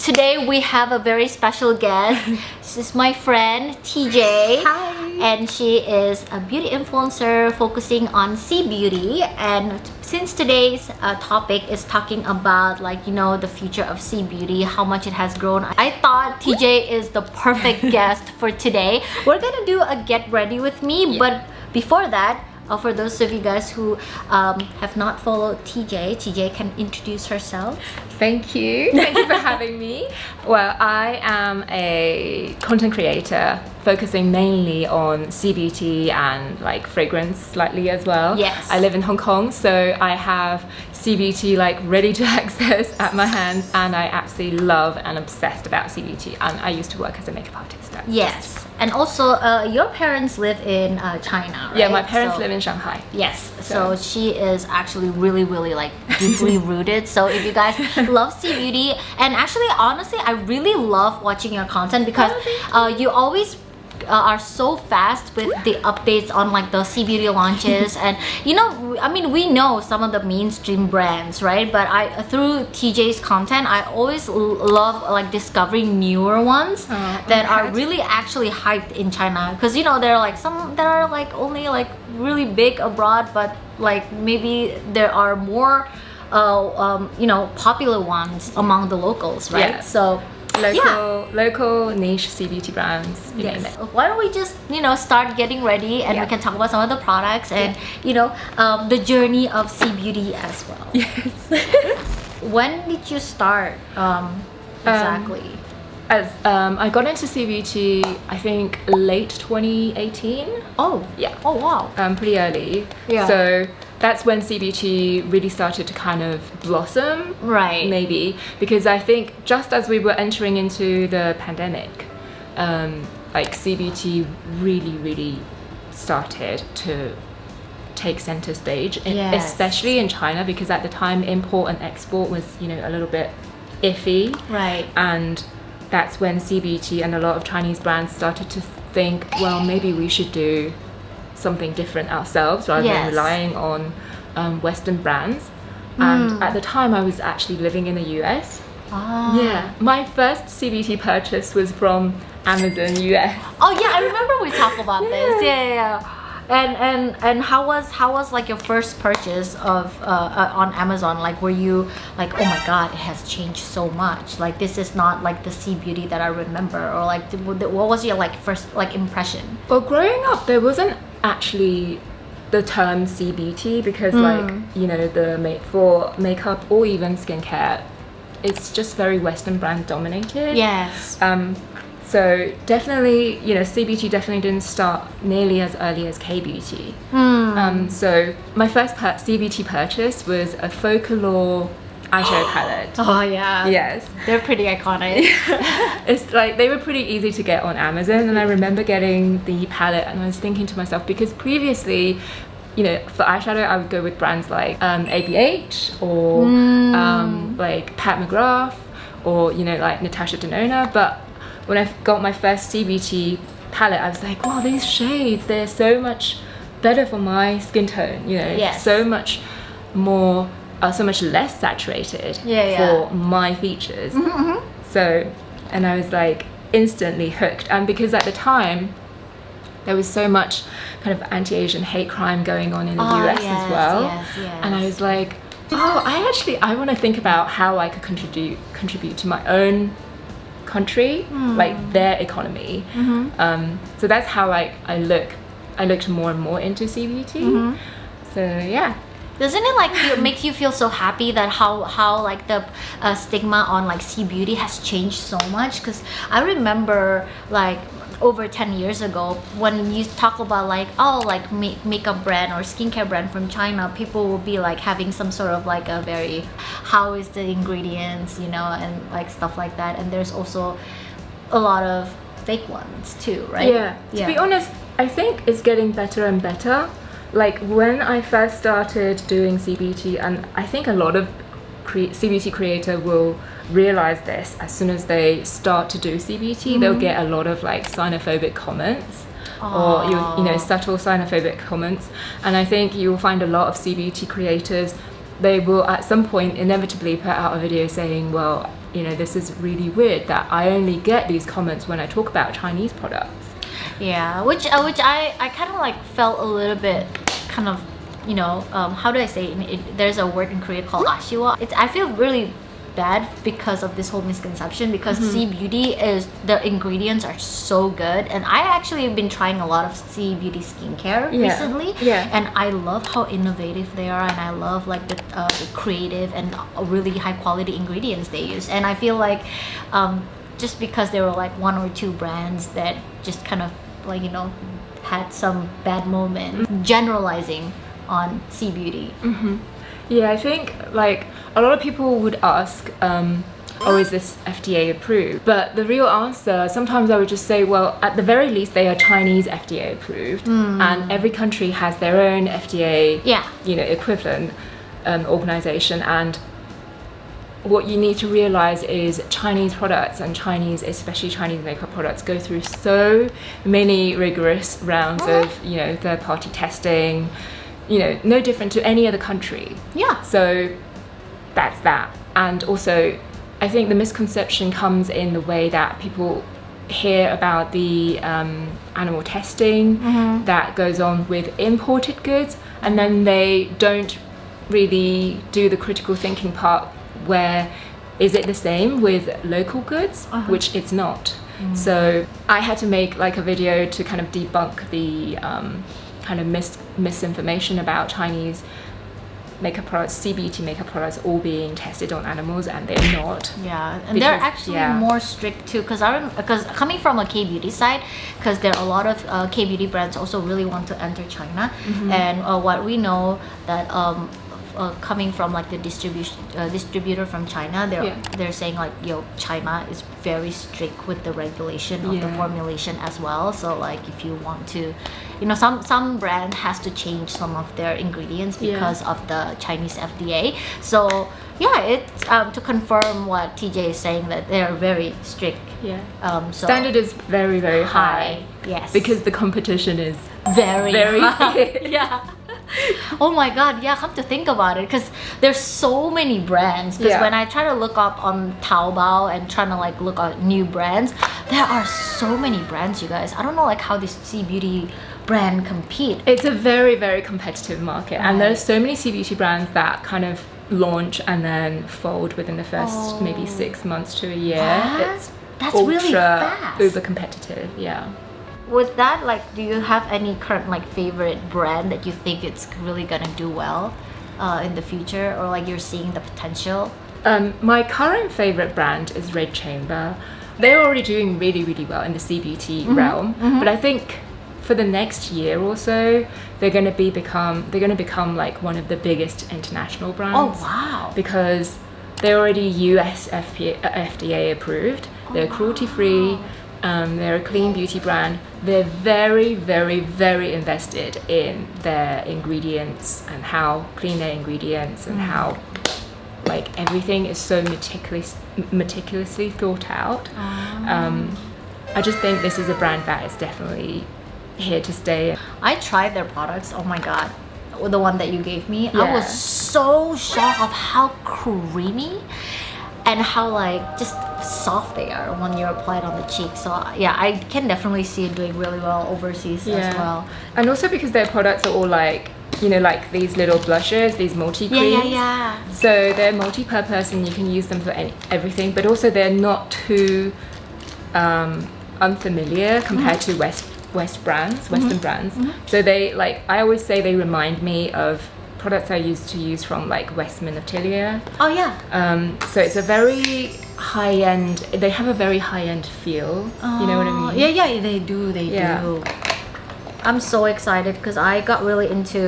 today we have a very special guest. This is my friend TJ. Hi. And she is a beauty influencer focusing on sea beauty. And since today's topic is talking about the future of sea beauty, how much it has grown, I thought TJ is the perfect guest for today. We're gonna do a get ready with me, but before that, for those of you guys who have not followed TJ can introduce herself. Thank you for having me. Well, I am a content creator focusing mainly on CBT and fragrance slightly as well. Yes. I live in Hong Kong, so I have CBT ready to access at my hands, and I absolutely love and obsessed about CBT, and I used to work as a makeup artist. Yes. And also your parents live in China, right? Yeah, my parents live in Shanghai. Yes, so she is actually really deeply rooted. So if you guys love sea beauty, and actually honestly I really love watching your content because you always are so fast with the updates on the sea beauty launches. And we know some of the mainstream brands, right? But through TJ's content, I always love discovering newer ones that are really actually hyped in China, because there are some that are only really big abroad, but maybe there are more popular ones among the locals, right? Yeah. So local niche CBT brands. Yes. Why don't we just start getting ready, and we can talk about some of the products and the journey of sea beauty as well. Yes. When did you start exactly? I got into CBT I think late 2018. Oh yeah. Oh wow. Pretty early. Yeah. So that's when CBT really started to kind of blossom, right? Maybe because I think just as we were entering into the pandemic, CBT really started to take center stage, especially in China, because at the time import and export was a little bit iffy, right? And that's when CBT and a lot of Chinese brands started to think, well, maybe we should do something different ourselves rather than relying on Western brands. And at the time I was actually living in the US. Yeah, my first CBT purchase was from Amazon US. Oh yeah, I remember we talked about this. Yeah. And how was your first purchase of on Amazon? Were you oh my god, it has changed so much, this is not the sea beauty that I remember, or what was your first impression? Well, growing up there wasn't actually the term CBT, because for makeup or even skincare, it's just very Western brand dominated. Yes. So definitely, CBT definitely didn't start nearly as early as K-beauty. So my first CBT purchase was a Folklore eyeshadow palette. Oh yeah. Yes. They're pretty iconic. It's they were pretty easy to get on Amazon, and I remember getting the palette and I was thinking to myself, because previously, for eyeshadow I would go with brands like ABH or Pat McGrath or Natasha Denona, but when I got my first CBT palette, I was like, wow, these shades, they're so much better for my skin tone, so much more, so much less saturated for my features. So, and I was instantly hooked. And because at the time, there was so much kind of anti-Asian hate crime going on in the US as well. Yes. And I was like, oh, I want to think about how I could contribute to my own country, their economy. So that's how I looked more and more into CBT. So yeah. Doesn't it make you feel so happy that how the stigma on sea beauty has changed so much? Because I remember over 10 years ago, when you talk about makeup brand or skincare brand from China, people will be having some sort of a very, how is the ingredients, and stuff like that. And there's also a lot of fake ones too, right? Yeah. To be honest, I think it's getting better and better. When I first started doing CBT, and I think a lot of CBT creator will realize this as soon as they start to do CBT, they'll get a lot of xenophobic comments or subtle xenophobic comments, and I think you will find a lot of CBT creators, they will at some point inevitably put out a video saying, well, you know, this is really weird that I only get these comments when I talk about Chinese products. Yeah, which I kind of like felt a little bit kind of, you know, how do I say it? There's a word in Korea called ashiwa. I feel really bad because of this whole misconception, because C Beauty is, the ingredients are so good, and I actually have been trying a lot of C Beauty skincare recently, and I love how innovative they are, and I love like the creative and really high quality ingredients they use. And I feel like just because there were like one or two brands that just kind of like, you know, had some bad moments generalizing on C Beauty. Yeah, I think like a lot of people would ask, oh, is this FDA approved? But the real answer, sometimes I would just say, well, at the very least, they are Chinese FDA approved, and every country has their own FDA, you know, equivalent organization. And what you need to realize is Chinese products and especially Chinese makeup products, go through so many rigorous rounds of, you know, third-party testing. You know, no different to any other country. Yeah. So that's that. And also, I think the misconception comes in the way that people hear about the animal testing that goes on with imported goods, and then they don't really do the critical thinking part, where is it the same with local goods, which it's not. So I had to make like a video to kind of debunk the kind of misinformation about Chinese makeup products, CBT makeup products, all being tested on animals, and they're not. Yeah, and they're actually more strict too, because coming from a K-beauty side, because there are a lot of K-beauty brands also really want to enter China, and what we know that coming from like the distributor from China, they're saying like, yo, China is very strict with the regulation of the formulation as well. So like if you want to, you know, some brand has to change some of their ingredients because of the Chinese FDA. So yeah, it's to confirm what TJ is saying, that they are very strict. So standard is very, very high. Yes, because the competition is very high. Oh my god, come to think about it, because there's so many brands. Because when I try to look up on Taobao and trying to like look at new brands, there are so many brands, you guys. I don't know like how this C Beauty brand compete. It's a very, very competitive market, and there's so many C Beauty brands that kind of launch and then fold within the first maybe 6 months to a year. That's really fast. Uber competitive. With that, like, do you have any current like favorite brand that you think it's really gonna do well in the future, or like you're seeing the potential? My current favorite brand is Red Chamber. They're already doing really, really well in the CBT realm, but I think for the next year or so, they're gonna become like one of the biggest international brands. Oh wow! Because they're already US FDA approved. They're cruelty-free. They're a clean beauty brand. They're very, very, very invested in their ingredients and how clean their ingredients and how like everything is so meticulously thought out. I just think this is a brand that is definitely here to stay. I tried their products. Oh my god, the one that you gave me, I was so shocked of how creamy and how like just soft they are when you apply it on the cheek. So yeah, I can definitely see it doing really well overseas as well. And also because their products are all like, you know, like these little blushes, these multi-creams. So they're multi-purpose and you can use them for everything, but also they're not too unfamiliar compared to Western brands. So they, like, I always say they remind me of products I used to use from like Westman Atelier. So it's a very high-end, they have a very high-end feel. You know what I mean? Yeah, they do. I'm so excited because I got really into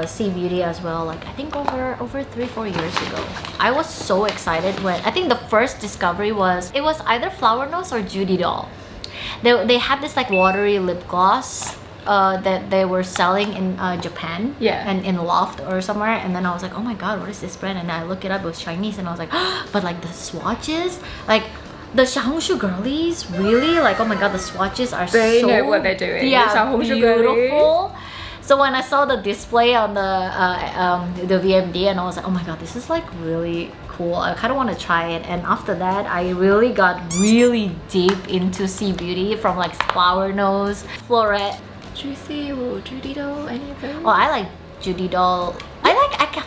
C Beauty as well, like I think over 3-4 years ago. I was so excited when I think the first discovery was either Flower Nose or Judy Doll. They had this like watery lip gloss that they were selling in Japan and in Loft or somewhere, and then I was like, oh my god, what is this brand? And I look it up, it was Chinese, and I was like, but like the swatches, like the Xiaohongshu girlies, really, like, oh my god, the swatches are they know what they're doing. Beautiful. So when I saw the display on the VMD, and I was like, oh my god, this is like really cool. I kind of want to try it. And after that, I really got really deep into C Beauty from like Flower Nose, Florette. Juicy or Judy Doll, any of those? Oh, I like Judy Doll. I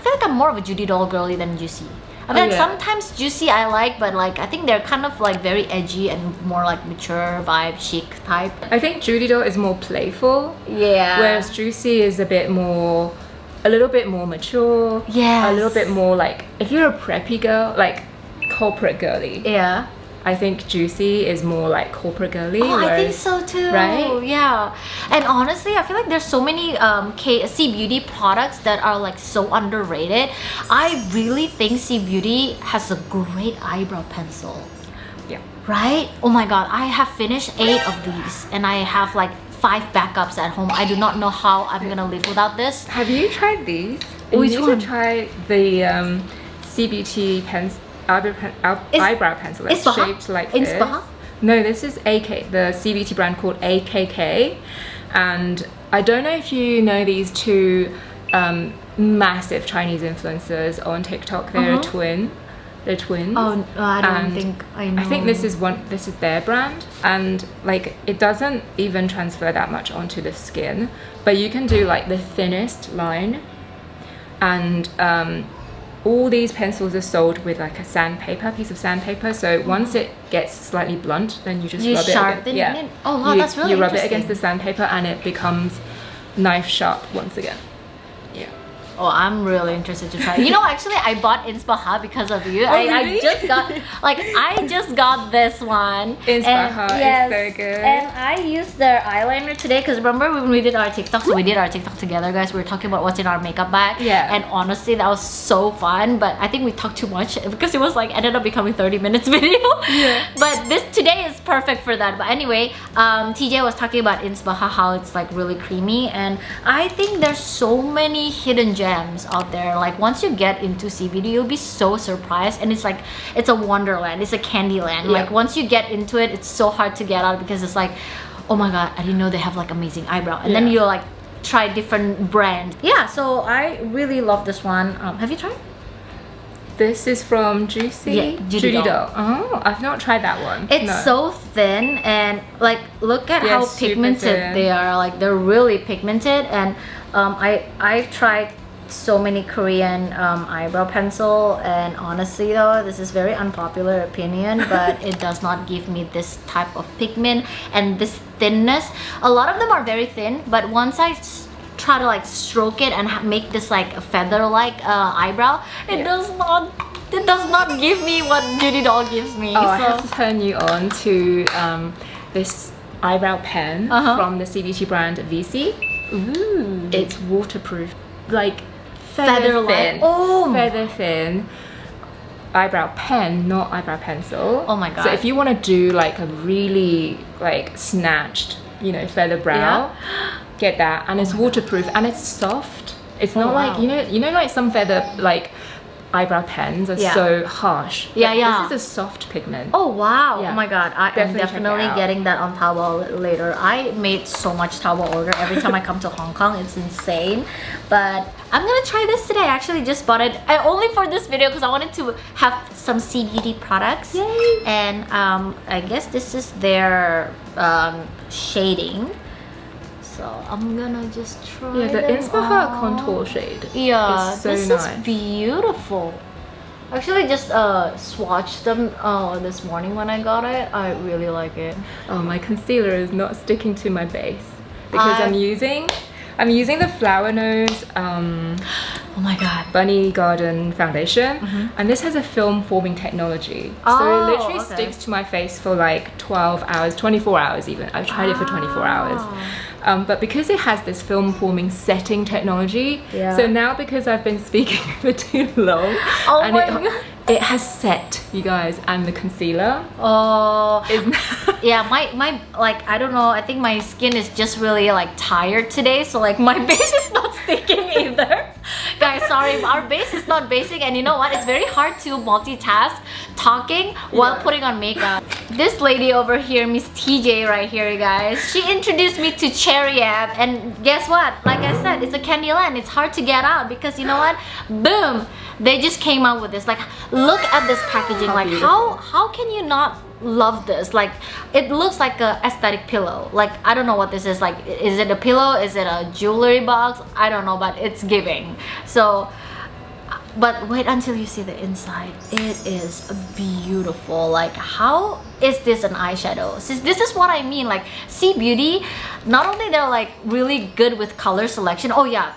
feel like I'm more of a Judy Doll girly than Juicy. I feel like sometimes Juicy I like, but like I think they're kind of like very edgy and more like mature vibe, chic type. I think Judy Doll is more playful. Yeah. Whereas Juicy is a little bit more mature. Yeah. A little bit more like, if you're a preppy girl, like corporate girly. Yeah. I think Juicy is more like corporate girly. Oh, I think so too. Right? Yeah. And honestly, I feel like there's so many C Beauty products that are like so underrated. I really think C Beauty has a great eyebrow pencil. Yeah. Right? Oh my god, I have finished 8 of these and I have like 5 backups at home. I do not know how I'm gonna live without this. Have you tried these? Which you need one? to try the CBT eyebrow pencil. It's shaped like this. No, this is the CBT brand called AKK. And I don't know if you know these two massive Chinese influencers on TikTok. They're They're twins. Oh, I don't think I know. I think this is their brand, and like it doesn't even transfer that much onto the skin, but you can do like the thinnest line, and all these pencils are sold with like a piece of sandpaper. So once it gets slightly blunt, then you just rub it. Yeah. Oh wow, that's really You rub it interesting. against the sandpaper, and it becomes knife sharp once again. Yeah. Oh, I'm really interested to try. You know, actually, I bought Inspaha because of you. Oh, really? I just got this one. Inspaha is so good. And I used their eyeliner today because remember when we did our TikTok? So we did our TikTok together, guys. We were talking about what's in our makeup bag. Yeah. And honestly, that was so fun. But I think we talked too much because it was like ended up becoming 30 minutes video. Yeah. But this today is perfect for that. But anyway, TJ was talking about Inspaha, how it's like really creamy, and I think there's so many hidden gems out there. Like once you get into CBD, you'll be so surprised, and it's like it's a wonderland, it's a candy land. Yeah. Like once you get into it, it's so hard to get out because it's like, oh my god, I didn't know they have like amazing eyebrow. And then you like try different brands. Yeah, so I really love this one. Have you tried? This is from Juicy? Yeah, Judy Doll. Oh, I've not tried that one. It's so thin, and like look at how super pigmented thin. they are. Like they're really pigmented, and I've tried so many Korean eyebrow pencil, and honestly though, this is very unpopular opinion, but it does not give me this type of pigment and this thinness. A lot of them are very thin, but once I try to like stroke it and make this like a feather like eyebrow, it does not give me what Judy Doll gives me. I have to turn you on to this eyebrow pen from the CBT brand VC. Ooh. It's waterproof, like feather thin. Oh, feather thin eyebrow pen, not eyebrow pencil. Oh my god. So if you want to do like a really like snatched, you know, feather brow, get that. And it's waterproof and it's soft. It's not like you know like some feather like eyebrow pens are so harsh. This is a soft pigment. Oh wow. Yeah. Oh my god, I am definitely getting that on Taobao later. I made so much Taobao order every time I come to Hong Kong. It's insane. But I'm gonna try this today. I actually just bought it only for this video because I wanted to have some CBD products. Yay. And I guess this is their shading. So I'm gonna just try the them Inspaha on. contour shade. Yeah, is so this nice. is beautiful. Actually, just swatched them this morning when I got it. I really like it. Oh, my concealer is not sticking to my base because I'm using the Flower Nose Oh my god. Bunny Garden foundation, and this has a film forming technology. So it literally sticks to my face for like 12 hours, 24 hours even. I've tried it for 24 hours. But because it has this film forming setting technology, so now because I've been speaking for too long, it has set, you guys, and the concealer is yeah, my like I don't know, I think my skin is just really like tired today, so like my base is not sticking either. Guys, sorry, our base is not basic, and you know what, it's very hard to multitask talking while putting on makeup. This lady over here, Miss TJ right here, you guys, she introduced me to Cherry app, and guess what, like I said, it's a candy land. It's hard to get out because you know what, boom, they just came out with this. Like, look at this packaging. How like, beautiful. how can you not love this? Like, it looks like a aesthetic pillow. Like, I don't know what this is. Like, is it a pillow? Is it a jewelry box? I don't know, but it's giving. So, but wait until you see the inside. It is beautiful. Like, how is this an eyeshadow? This is what I mean. Like, C Beauty, not only they're like really good with color selection. Oh yeah,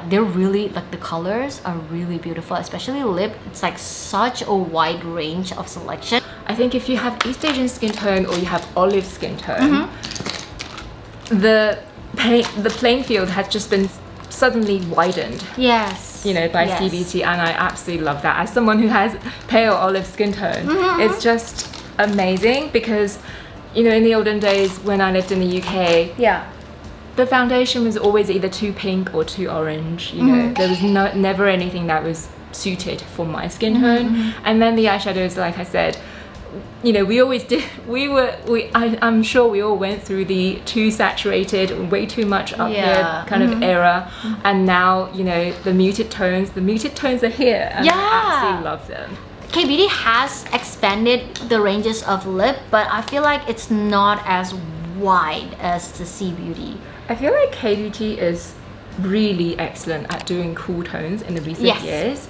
they're really like, the colors are really beautiful, especially lip. It's like such a wide range of selection. I think if you have East Asian skin tone or you have olive skin tone, the playing field has just been suddenly widened. Yes. You know, by Yes. CBT, and I absolutely love that. As someone who has pale olive skin tone, it's just amazing because, you know, in the olden days when I lived in the UK, Yeah. the foundation was always either too pink or too orange. You know, there was never anything that was suited for my skin tone. And then the eyeshadows, like I said, you know, we always did. I'm sure we all went through the too saturated, way too much up here kind of era, and now, you know, the muted tones are here, and I absolutely love them. K-Beauty has expanded the ranges of lip, but I feel like it's not as wide as the C Beauty. I feel like K-Beauty is really excellent at doing cool tones in the recent years,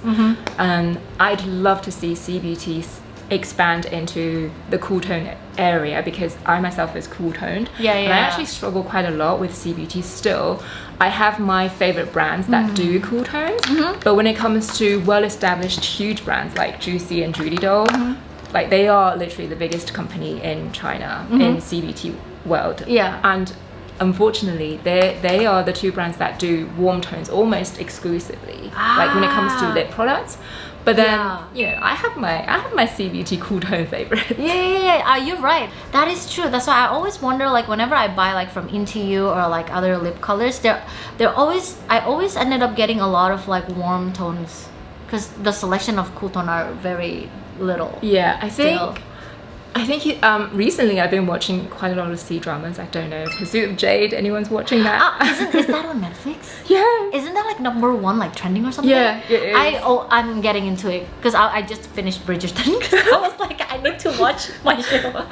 and I'd love to see C Beauty expand into the cool tone area because I myself is cool toned. And I actually struggle quite a lot with C Beauty still. I have my favorite brands that do cool tones, but when it comes to well-established huge brands like Juicy and Judy Doll, like they are literally the biggest company in China in C Beauty world. And unfortunately, they are the two brands that do warm tones almost exclusively, like when it comes to lip products. But then, you know, I have my C Beauty cool tone favorites. You're right. That is true. That's why I always wonder, like, whenever I buy like from Into You or like other lip colors, I always ended up getting a lot of like warm tones because the selection of cool tone are very little. Yeah, I think recently I've been watching quite a lot of C dramas. I don't know, Pursuit of Jade. Anyone's watching that? Is that on Netflix? Yeah. Isn't that like #1 like trending or something? Yeah, it is. I'm getting into it because I just finished Bridgerton because I was like, I need to watch my show.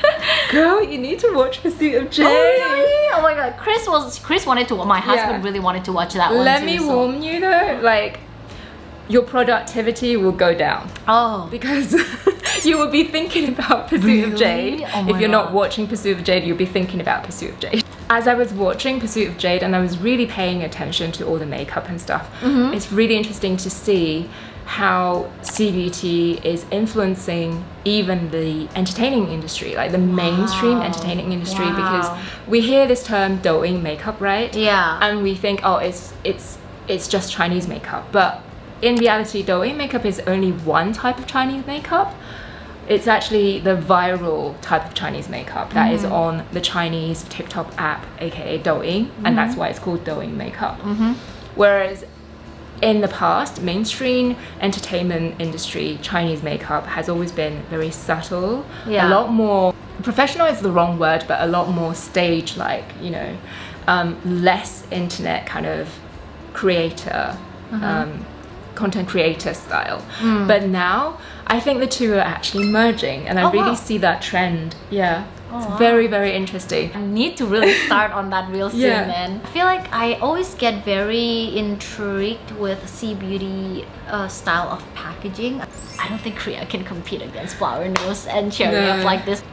Girl, you need to watch Pursuit of Jade. Oh really? Oh my god, Chris wanted to. My husband really wanted to watch that one. Let me warn you though, like, your productivity will go down. Oh. Because you will be thinking about Pursuit of Jade. Oh if you're not watching Pursuit of Jade, you'll be thinking about Pursuit of Jade. As I was watching Pursuit of Jade and I was really paying attention to all the makeup and stuff, it's really interesting to see how CBT is influencing even the entertaining industry, like the mainstream entertaining industry, because we hear this term douyin makeup, right? Yeah. And we think, oh, it's just Chinese makeup, but in reality, douyin makeup is only one type of Chinese makeup. It's actually the viral type of Chinese makeup that is on the Chinese TikTok app, aka Douyin, and that's why it's called douyin makeup. Whereas in the past, mainstream entertainment industry Chinese makeup has always been very subtle, a lot more professional is the wrong word, but a lot more stage-like, you know, less internet kind of creator. Content creator style. But now I think the two are actually merging, and I really see that trend. It's very, very interesting. I need to really start on that real soon, man. I feel like I always get very intrigued with C Beauty style of packaging. I don't think Korea can compete against Flower Nose and Cherry Up like this.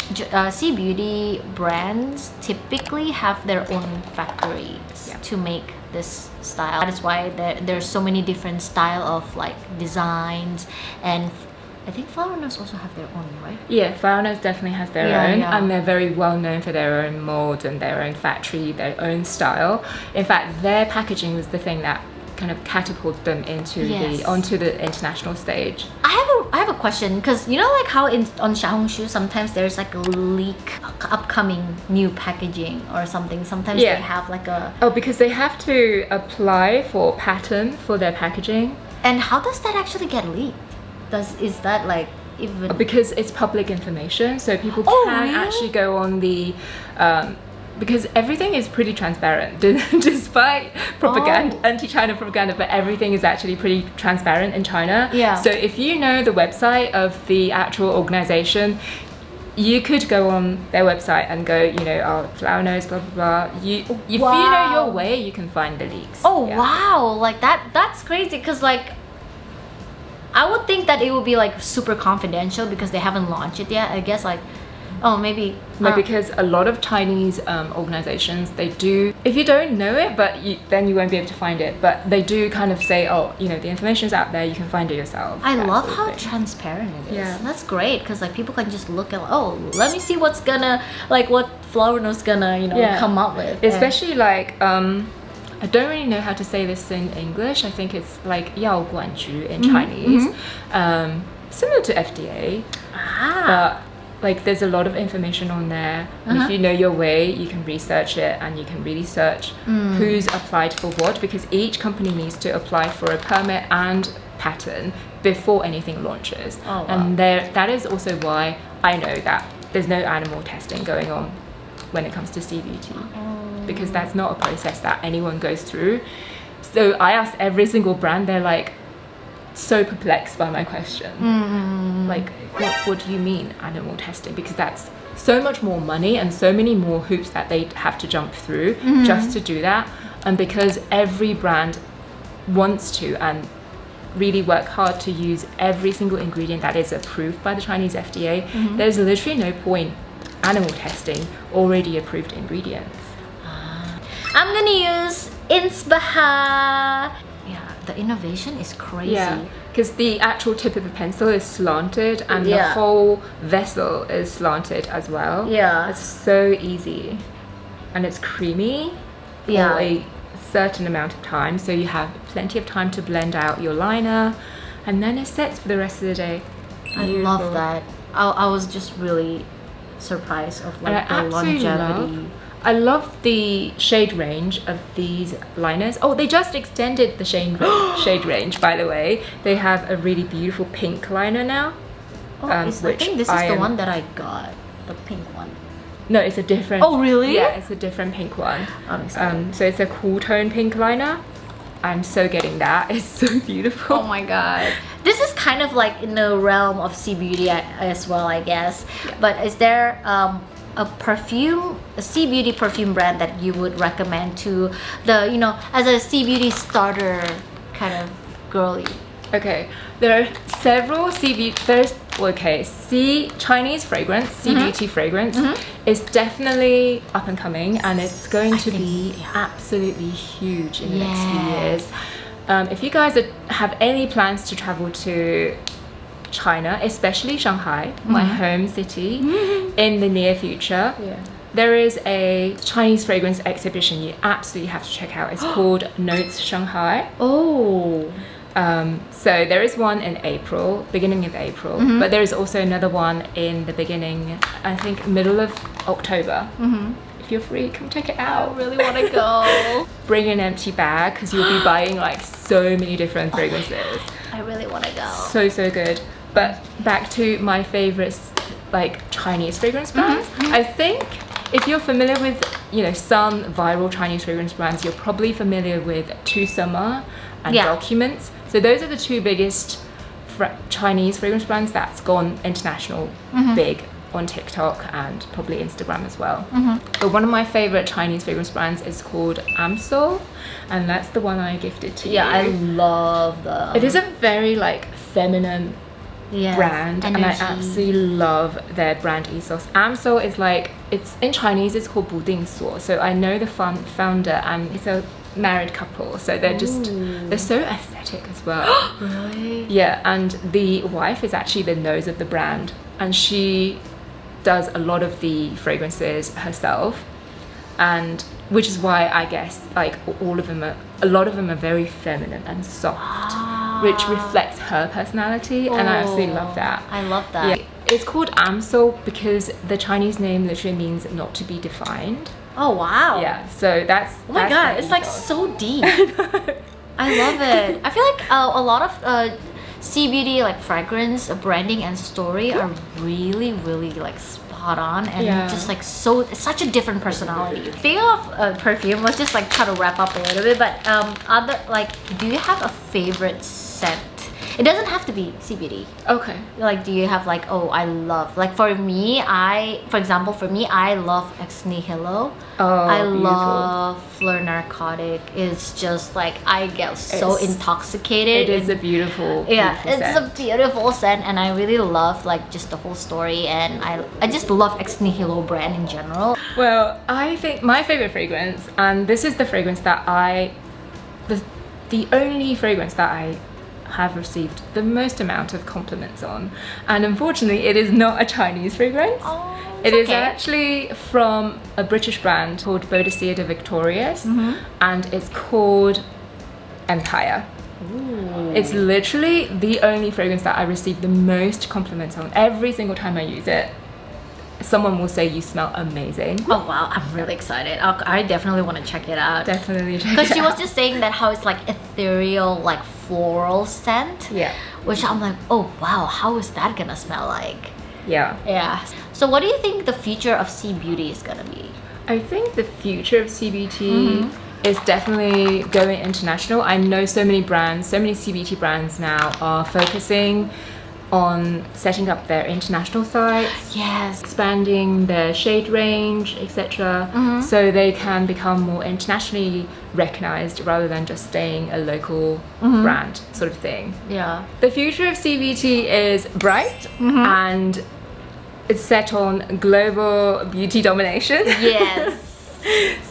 C Beauty brands typically have their own factories to make this style. That is why there's so many different style of like designs, and I think Flower Nose also have their own, right? Yeah, Flower Nose definitely has their own, and they're very well known for their own mold and their own factory, their own style. In fact, their packaging was the thing that kind of catapulted them into onto the international stage. I have a question, because you know, like how on Xiaohongshu sometimes there's like a leak, upcoming new packaging or something. Sometimes they have like a because they have to apply for patent for their packaging. And how does that actually get leaked? Is that like even because it's public information, so people can actually go on the because everything is pretty transparent despite propaganda, anti-China propaganda, but everything is actually pretty transparent in China. Yeah. So if you know the website of the actual organization, you could go on their website and go, you know, oh, flower nose, blah blah blah. If you know your way, you can find the leaks. Oh wow, like that's crazy, because like I would think that it would be like super confidential because they haven't launched it yet. I guess like, oh maybe. No, because a lot of Chinese organizations, they do, if you don't know it, but then you won't be able to find it, but they do kind of say, oh, you know, the information's out there, you can find it yourself. I love how transparent it is. Yeah. That's great, because like people can just look at, oh, let me see what's gonna, like what flower nose gonna, you know, come up with. Especially like, I don't really know how to say this in English. I think it's like 药管局 in Chinese, similar to FDA. But like there's a lot of information on there, and if you know your way, you can research it, and you can really search who's applied for what, because each company needs to apply for a permit and patent before anything launches. Oh, wow. And that is also why I know that there's no animal testing going on when it comes to CBT, because that's not a process that anyone goes through. So I asked every single brand, they're like so perplexed by my question. Like, what do you mean animal testing? Because that's so much more money and so many more hoops that they have to jump through just to do that. And because every brand wants to and really work hard to use every single ingredient that is approved by the Chinese FDA, there's literally no point animal testing already approved ingredients. I'm gonna use Insbaha. Yeah, the innovation is crazy. Yeah, because the actual tip of the pencil is slanted, and the whole vessel is slanted as well. Yeah. It's so easy, and it's creamy for a certain amount of time, so you have plenty of time to blend out your liner, and then it sets for the rest of the day. I love that. I was just really surprised of like the longevity. I love the shade range of these liners. Oh, they just extended the shade range, by the way. They have a really beautiful pink liner now. I think this is the one that I got, the pink one. No, it's a different. Oh, really? Yeah, it's a different pink one. I'm excited. So it's a cool tone pink liner. I'm so getting that. It's so beautiful. Oh my god. This is kind of like in the realm of C beauty as well, I guess. Yeah. But is there a C beauty perfume brand that you would recommend to the, you know, as a C beauty starter kind of girly? Okay, there are several C Chinese fragrance, C beauty fragrance is definitely up and coming, and it's going to be absolutely huge in the next few years. If you guys have any plans to travel to China, especially Shanghai, my home city, in the near future, there is a Chinese fragrance exhibition you absolutely have to check out. It's called Notes Shanghai. Oh. So there is one in April, beginning of April, but there is also another one in the beginning, I think middle of October. If you're free, come check it out. I really want to go. Bring an empty bag, because you'll be buying like so many different fragrances. I really want to go. So good. But back to my favorite like Chinese fragrance brands. I think if you're familiar with, you know, some viral Chinese fragrance brands, you're probably familiar with Two Summer and Documents. So those are the two biggest Chinese fragrance brands that's gone international big on TikTok and probably Instagram as well. But one of my favorite Chinese fragrance brands is called Amsol, and that's the one I gifted to you. Yeah, I love them. It is a very like feminine brand, and I absolutely love their brand ethos. Amsol is like, it's in Chinese, it's called 不定所. So I know the founder, and it's a married couple, so they're so aesthetic as well. Really? Yeah, and the wife is actually the nose of the brand, and she does a lot of the fragrances herself, and which is why I guess like a lot of them are very feminine and soft, which reflects her personality, and I absolutely love that. I love that. Yeah. It's called Amsol because the Chinese name literally means not to be defined. Oh wow. Yeah, so that's, oh my god, it's like so deep. I love it. I feel like a lot of C Beauty like fragrance, branding, and story are really, really like spot on and just like so such a different personality. Speaking of perfume, let's just like try to wrap up a little bit. But other like, do you have a favorite scent? It doesn't have to be CBD. Okay. Like, do you have like, oh, I love, like for me, for example, I love Ex Nihilo. Oh, I beautiful. love Fleur Narcotic. It's just like, I get so intoxicated. It is a beautiful, yeah, beautiful it's scent. a beautiful scent, and I really love like just the whole story, and I just love Ex Nihilo brand in general. Well, I think my favorite fragrance, and this is the fragrance that the only fragrance that I have received the most amount of compliments on, and unfortunately it is not a Chinese fragrance. It is actually from a British brand called Boadicea de Victorious, and it's called Empire. Ooh. It's literally the only fragrance that I receive the most compliments on. Every single time I use it, someone will say you smell amazing. Oh wow, I'm really excited. I definitely want to check it out. Definitely check it out. Because she was just saying that how it's like ethereal, like floral scent. Yeah. Which I'm like, oh wow, how is that gonna smell like? Yeah. Yeah. So what do you think the future of C Beauty is gonna be? I think the future of CBT is definitely going international. I know so many brands, so many CBT brands now are focusing on setting up their international sites, Yes. expanding their shade range, etc. So they can become more internationally recognized rather than just staying a local brand sort of thing. Yeah. The future of CBT is bright and it's set on global beauty domination. Yes.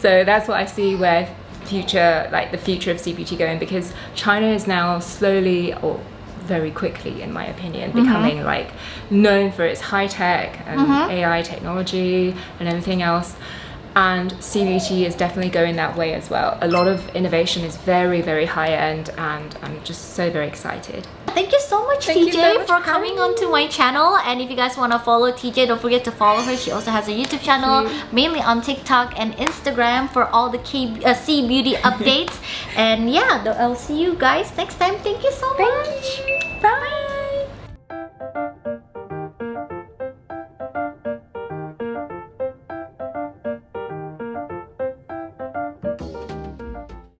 So that's what I see where the future of CBT going, because China is now slowly, or very quickly in my opinion, becoming like known for its high tech and AI technology and everything else, and CBT is definitely going that way as well. A lot of innovation is very, very high end, and I'm just so very excited. Thank you so much, Thank you TJ, so much for for coming having onto my channel. And if you guys want to follow TJ, don't forget to follow her. She also has a YouTube channel, mainly on TikTok and Instagram, for all the C Beauty updates. And yeah, I'll see you guys next time. Thank you so much.